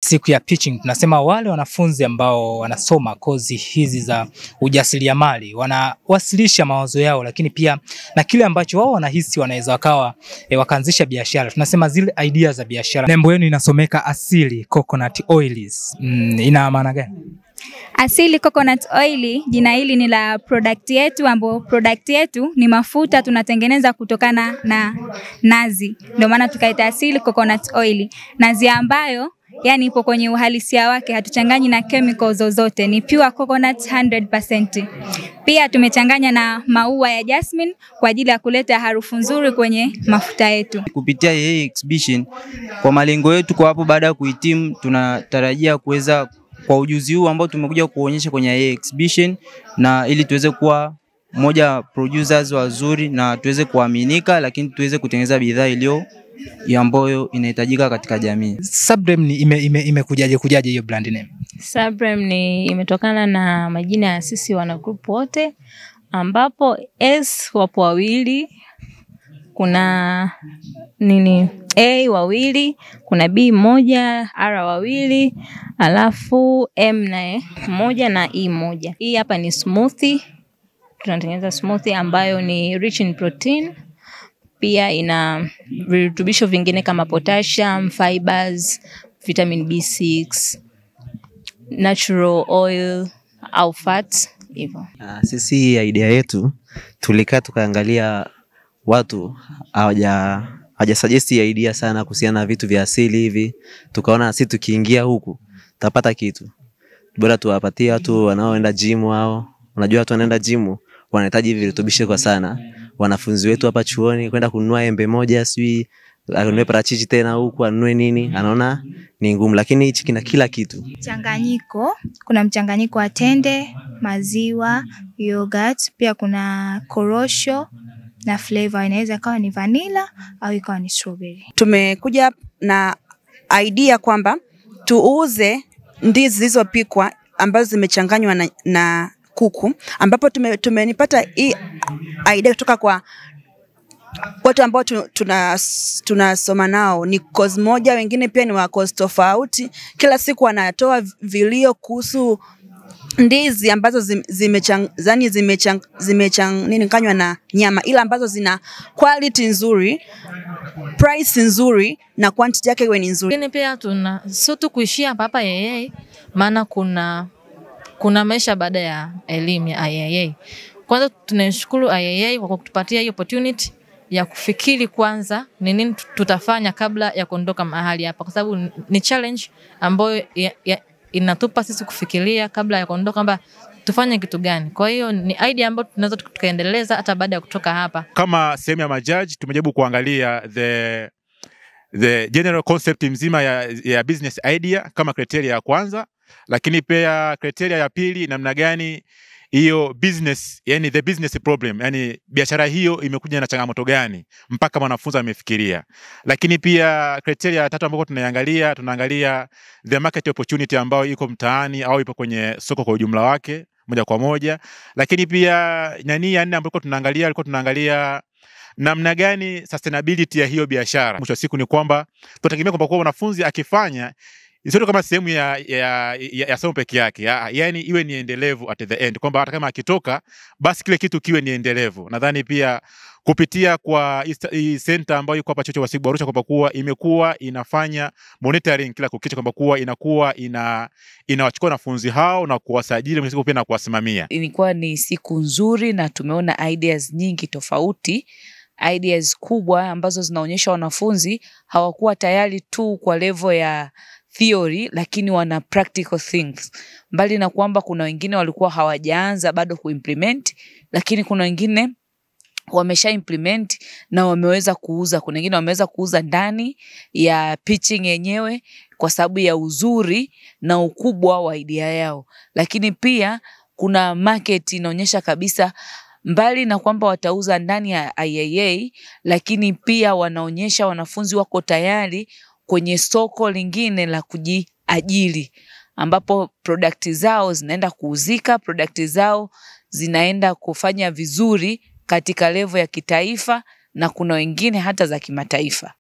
siku ya pitching tunasema wale wanafunzi ambao wanasoma kozi hizi za ujasiriamali wanawasilisha mawazo yao, lakini pia na kile ambacho wao wanahisi wanaweza wakaanzisha biashara. Tunasema zile idea za biashara. Nembo yenu inasomeka Asili Coconut Oils. Ina maana gani? Asili Coconut Oil, jina hili ni la product yetu, ambapo product yetu ni mafuta tunatengeneza kutokana na nazi. Ndio maana tukaita Asili Coconut Oil. Nazi ambayo yani ipo kwenye uhalisia wake, hatuchanganyi na chemicals zozote, ni pure coconut 100%. Pia tumechanganya na maua ya jasmine kwa ajili ya kuleta harufu nzuri kwenye mafuta yetu. Kupitia hii exhibition, kwa malengo yetu kwa hapo baada ya kuhitimu, tunatarajia kuweza kwa ujuzi huu ambao tumekuja kuonyesha kwenye hii exhibition, na ili tuweze kuwa moja producers wazuri na tuweze kuaminika, lakini tuweze kutengeneza bidhaa iliyo ambayo inahitajika katika jamii. Supreme imekujaje hiyo brand name? Supreme imetokana na majina ya sisi wana group wote, ambapo S wapo wawili, kuna A wawili, kuna B moja, R wawili, alafu M naye moja na E moja. Hii hapa ni smoothie. Tunatengeneza smoothie ambayo ni rich in protein. Pia ina virutubisho vingine kama potassium, fibers, vitamin B6, natural oil au fat hivyo. Sisi idea yetu tulikaa tukaangalia watu hawaja suggest idea sana kuhusiana na vitu vya asili hivi, tukaona sisi tukiingia huku tutapata kitu bora tuwapatie watu wanaoenda gym wao. Unajua watu wanaenda gym wanahitaji virutubisho kwa sana. Wanafunzi wetu hapa chuoni kwenda kununua embe moja sijui anunue parachichi tena huku anunue nini, anaona ni ngumu, lakini hichi kina kila kitu. Mchanganyiko, kuna mchanganyiko wa tende, maziwa, yogurt, pia kuna korosho na flavor inaweza kawa ni vanilla au ikawa ni strawberry. Tumekuja na idea kwamba tuuze ndizi zilizopikwa ambazo zimechanganywa na kuku, ambapo tumenipata hii idea kutoka kwa watu ambao tunasoma nao, ni course moja, wengine pia ni wa course tofauti. Kila siku wanatoa vilio kuhusu ndizi ambazo zimechanganywa na nyama, ila ambazo zina quality nzuri, price nzuri na quantity yake iwe ni nzuri. Lakini pia sio tu kuishia hapa yeye, maana kuna maisha baada ya elimu ya IAA. Kwanza tunashukuru IAA kwa kutupatia hiyo opportunity ya kufikiri kwanza ni nini tutafanya kabla ya kuondoka mahali hapa, kwa sababu ni challenge ambayo inatupa sisi kufikiria kabla ya kuondoka kwamba tufanye kitu gani. Kwa hiyo ni idea ambayo tunaweza tukaendeleza hata baada ya kutoka hapa. Kama sehemu ya majaji tumejaribu kuangalia the general concept mzima ya business idea kama criteria ya kwanza, lakini pia criteria ya pili namna gani hiyo business, yani the business problem, yani biashara hiyo imekuja na changamoto gani mpaka mwanafunzi amefikiria. Lakini pia criteria ya tatu ambayo tunaangalia the market opportunity ambayo iko mtaani au ipo kwenye soko kwa ujumla wake moja kwa moja. Lakini pia ya nne ambayo tunaangalia namna gani sustainability ya hiyo biashara. Mwisho wa siku ni kwamba tunategemea kwamba kwa wanafunzi akifanya sio kama sehemu ya somo peke yake, yani iwe ni endelevu at the end, kwamba hata kama akitoka basi kile kitu kiwe ni endelevu. Nadhani pia kupitia kwa center ambayo iko hapa Chuo cha Wasibu Arusha, kwamba kuwa imekuwa inafanya monitoring kila kukicha, kwamba kuwa inakuwa inawachukua wanafunzi hao na kuwasajili mwisho pia na kuwasimamia. Ilikuwa ni siku nzuri na tumeona ideas nyingi tofauti, ideas kubwa ambazo zinaonyesha wanafunzi hawakuwa tayari tu kwa level ya theory, lakini wana practical things. Mbali na kwamba kuna wengine walikuwa hawajaanza bado kuimplement, lakini kuna wengine wamesha implement na wameweza kuuza. Kuna wengine wameweza kuuza ndani ya pitching yenyewe kwa sababu ya uzuri na ukubwa wa idea yao. Lakini pia kuna market inaonyesha kabisa, mbali na kwamba watauza ndani ya IAA, lakini pia wanaonyesha wanafunzi wako tayari kwenye soko lingine la kujiajiri, ambapo product zao zinaenda kuuzika, product zao zinaenda kufanya vizuri katika level ya kitaifa na kuna wengine hata za kimataifa.